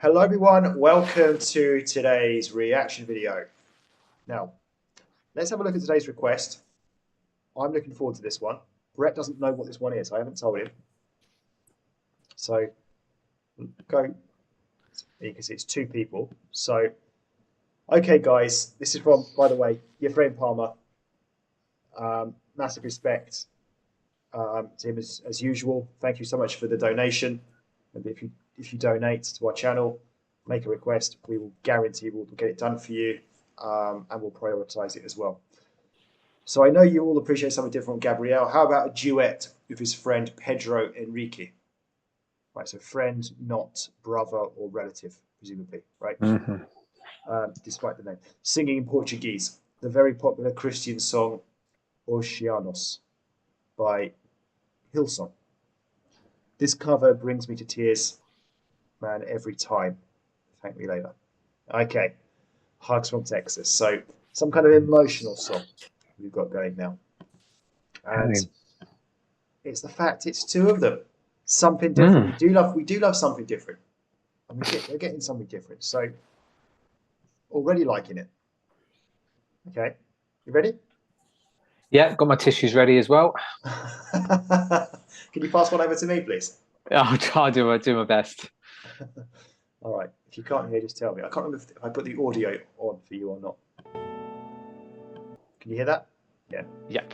Hello everyone, welcome to today's reaction video. Now, let's have a look at today's request. I'm looking forward to this one. Brett doesn't know what this one is, I haven't told him. So, go, you can see it's two people. So, okay guys, this is from, by the way, your friend Palmer. Massive respect to him as usual. Thank you so much for the donation. And if you donate to our channel, make a request, we will guarantee we'll get it done for you, and we'll prioritize it as well. So I know you all appreciate something different from Gabriel. How about a duet with his friend Pedro Henrique? Right, so friend, not brother or relative, presumably, right? Despite the name. Singing in Portuguese, the very popular Christian song Oceanos by Hillsong. This cover brings me to tears, man, every time. Thank me later. Okay, hugs from Texas. So some kind of emotional song we've got going now. And it's the fact it's two of them. Something different. We do love something different. And we're getting something different. So already liking it. Okay, you ready? Yeah, got my tissues ready as well. Can you pass one over to me, please? I'll try to do my best. All right. If you can't hear, just tell me. I can't remember if I put the audio on for you or not. Can you hear that? Yeah. Yeah.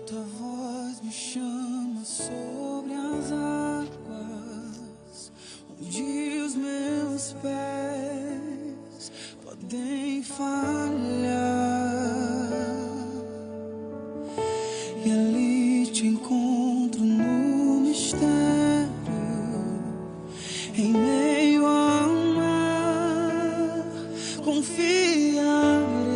Tua voz me chama sobre as águas, onde os meus pés podem falhar, e ali te encontro no mistério, em meio ao mar, confiarei.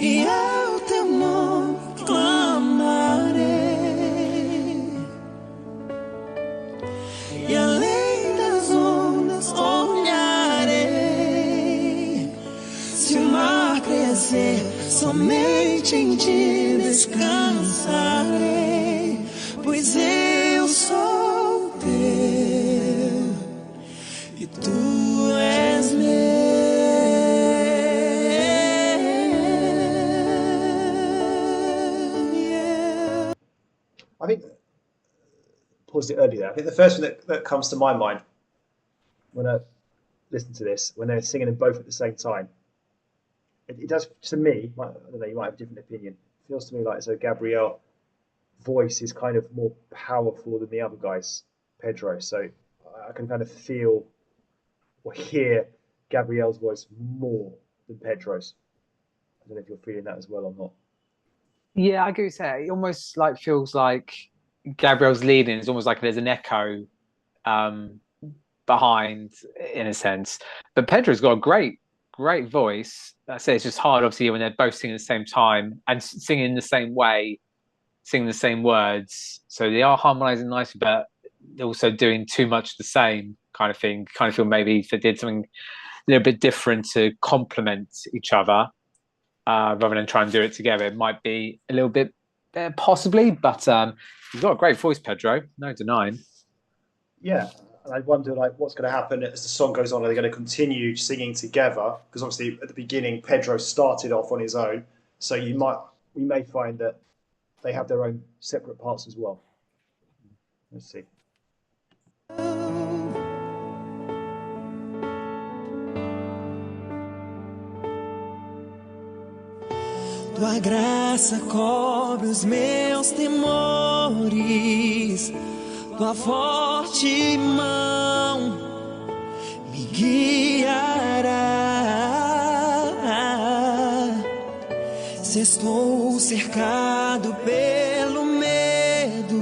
E ao teu nome clamarei, e além das ondas olharei. Se o mar crescer, somente em ti descansarei, pois eu sou teu e tu és meu. I think, paused it earlier there. I think the first thing that comes to my mind when I listen to this, when they're singing them both at the same time, it does, to me, I don't know, you might have a different opinion, it feels to me like so Gabriel's voice is kind of more powerful than the other guy's, Pedro. So I can kind of feel or hear Gabriel's voice more than Pedro's. I don't know if you're feeling that as well or not. Yeah, I could say it almost like feels like Gabriel's leading. It's almost like there's an echo behind, in a sense. But Pedro's got a great voice. I say it's just hard, obviously, when they're both singing at the same time and singing in the same way, singing the same words. So they are harmonizing nicely, but they're also doing too much the same kind of thing. Kind of feel maybe if they did something a little bit different to complement each other, rather than try and do it together, it might be a little bit possibly. But you've got a great voice, Pedro. No denying. Yeah, and I wonder like what's going to happen as the song goes on. Are they going to continue singing together? Because obviously at the beginning Pedro started off on his own, so we may find that they have their own separate parts as well. Let's see. Tua graça cobre os meus temores, tua forte mão me guiará. Se estou cercado pelo medo,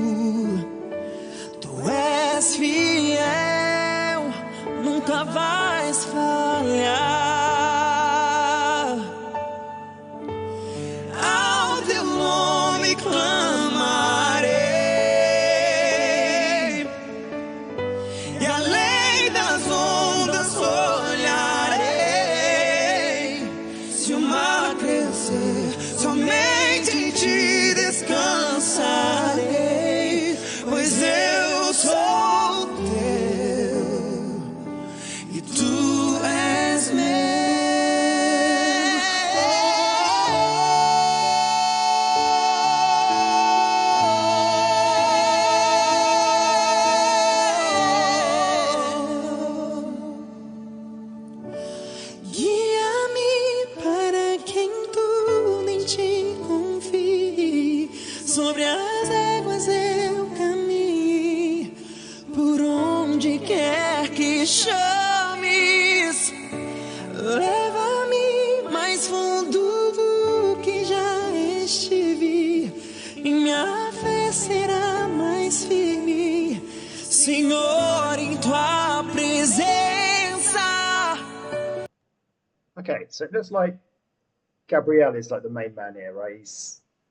tu és fiel, nunca vais falhar. clamarei, e além das onde quer que chames. Leva-me mais fundo do que já estive, e minha fé será mais firme, Senhor, em tua presença. Okay, so it looks like Gabriel is like the main man here, right?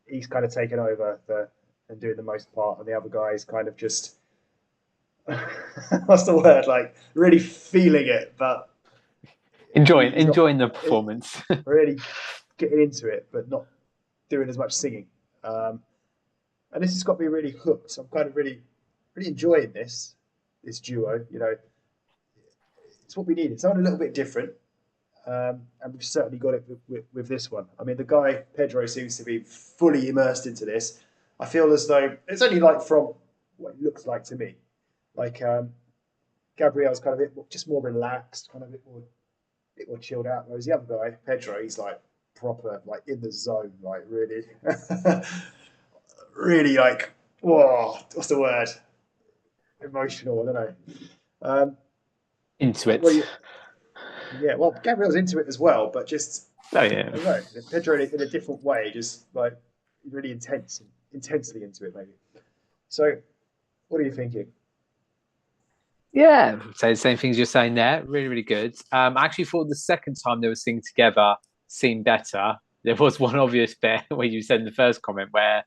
He's kind of taken over and doing the most part, and the other guy is kind of just what's the word? Like really feeling it, but enjoying the performance. really getting into it, but not doing as much singing. And this has got me really hooked. So I'm kind of really enjoying this duo. You know, it's what we needed. Something a little bit different. And we've certainly got it with this one. I mean, the guy, Pedro, seems to be fully immersed into this. I feel as though it's only like from what it looks like to me. Like Gabriel's kind of just more relaxed, kind of a bit more chilled out. Whereas the other guy, Pedro, he's like proper, like in the zone, like really, really like, whoa, what's the word? Emotional, I don't know. Into it. Yeah, well, Gabriel's into it as well, but just I don't know, Pedro in a different way, just like really intensely into it, maybe. So, what are you thinking? Yeah, say the same things you're saying there. Really, really good. I actually thought the second time they were singing together seemed better. There was one obvious bit where you said in the first comment where,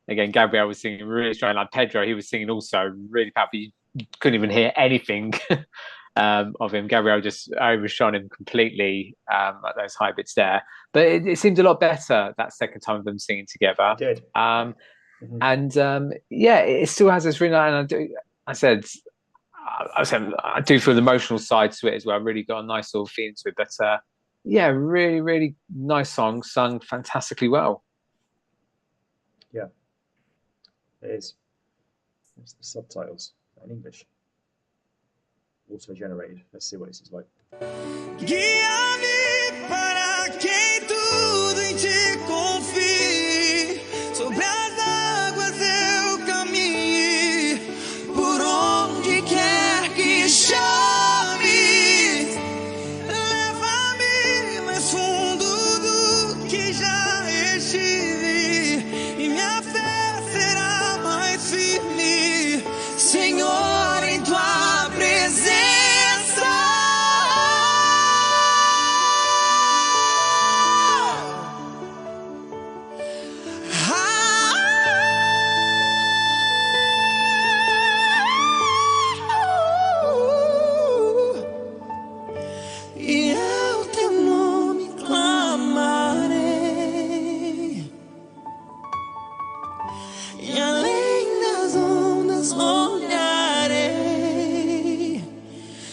again, Gabriel was singing really strong, like Pedro, he was singing also really powerful. You couldn't even hear anything of him. Gabriel just overshone him completely at those high bits there. But it seemed a lot better that second time of them singing together. It did. And yeah, it still has this really nice, and I do feel the emotional side to it as well. I really got a nice sort of feeling to it. But yeah, really, really nice song, sung fantastically well. Yeah, it is. It's the subtitles in English. Also generated. Let's see what this is like. Guia-me para quem tudo em ti confie. Sobre as águas eu caminhe, por onde quer que chame. Leva-me mais fundo do que já estive, e minha fé será mais firme, Senhor, em tua presença. E eu teu nome clamarei, e além das ondas olharei.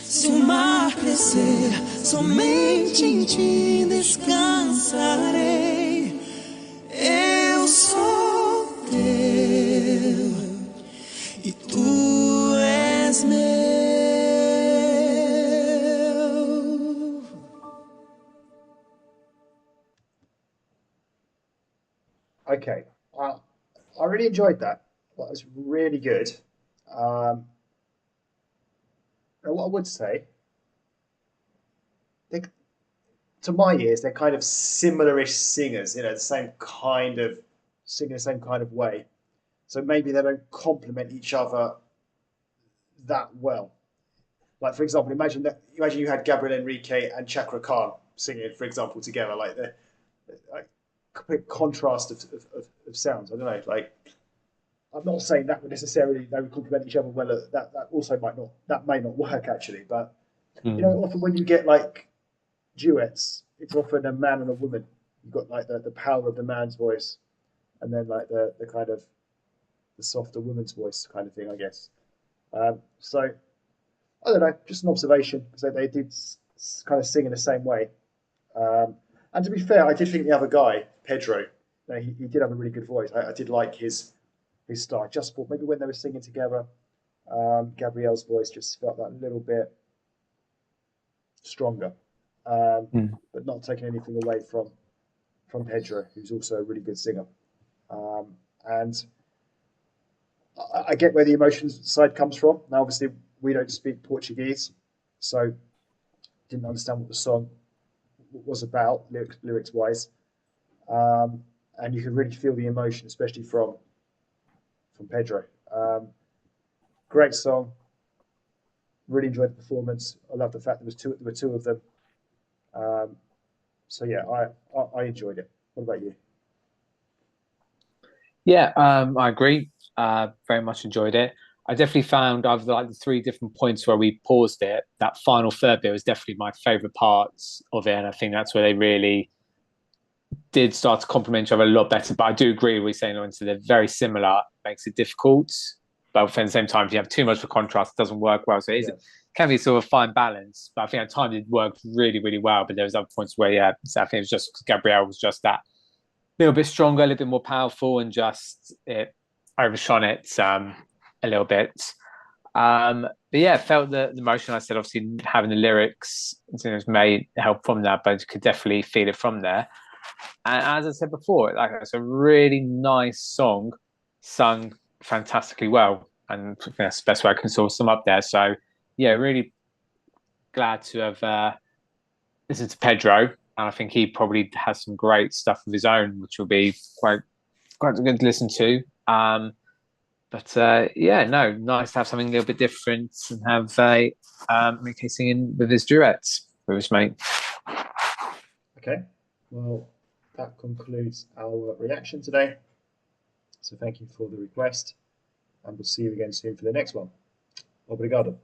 Se o mar crescer, somente em ti descansarei. Eu sou teu e tu és meu. Okay, I really enjoyed that. That was really good. And what I would say, to my ears, they're kind of similar-ish singers. You know, the same kind of singing the same kind of way. So maybe they don't complement each other that well. Like, for example, imagine you had Gabriel Henrique and Chakra Khan singing, for example, together, like the complete contrast of sounds. I don't know. Like, I'm not saying that would necessarily they would complement each other well. That also may not work actually. But you know, often when you get like duets, it's often a man and a woman. You've got like the power of the man's voice, and then like the kind of the softer woman's voice kind of thing, I guess. So I don't know, just an observation because they did kind of sing in the same way. And to be fair, I did think the other guy, Pedro, he did have a really good voice. I did like his style. I just thought maybe when they were singing together, Gabriel's voice just felt that little bit stronger, but not taking anything away from Pedro, who's also a really good singer. And I get where the emotions side comes from. Now, obviously, we don't speak Portuguese, so didn't understand what the song was about lyrics wise, and you could really feel the emotion, especially from Pedro. Great song. Really enjoyed the performance. I love the fact there were two of them. So yeah, I enjoyed it. What about you? Yeah, I agree. Very much enjoyed it. I definitely found of like the three different points where we paused it, that final third bit was definitely my favourite parts of it, and I think that's where they really did start to complement each other a lot better. But I do agree with saying, Lorenzo, they're very similar, makes it difficult. But at the same time, if you have too much of a contrast, it doesn't work well. So it can be sort of a fine balance. But I think at times it worked really, really well. But there was other points where, yeah, I think it was just Gabriel was just that little bit stronger, a little bit more powerful, and just it overshone it a little bit. But yeah, I felt the emotion. I said, obviously, having the lyrics may help from that, but you could definitely feel it from there. And as I said before, like it's a really nice song, sung fantastically well, and I think that's the best way I can sort of sum up there. So yeah, really glad to have listened to Pedro, and I think he probably has some great stuff of his own, which will be quite good to listen to. But yeah, no, nice to have something a little bit different and have Enrique singing with his duets with his mate. Okay, well, that concludes our reaction today. So thank you for the request, and we'll see you again soon for the next one. Obrigado.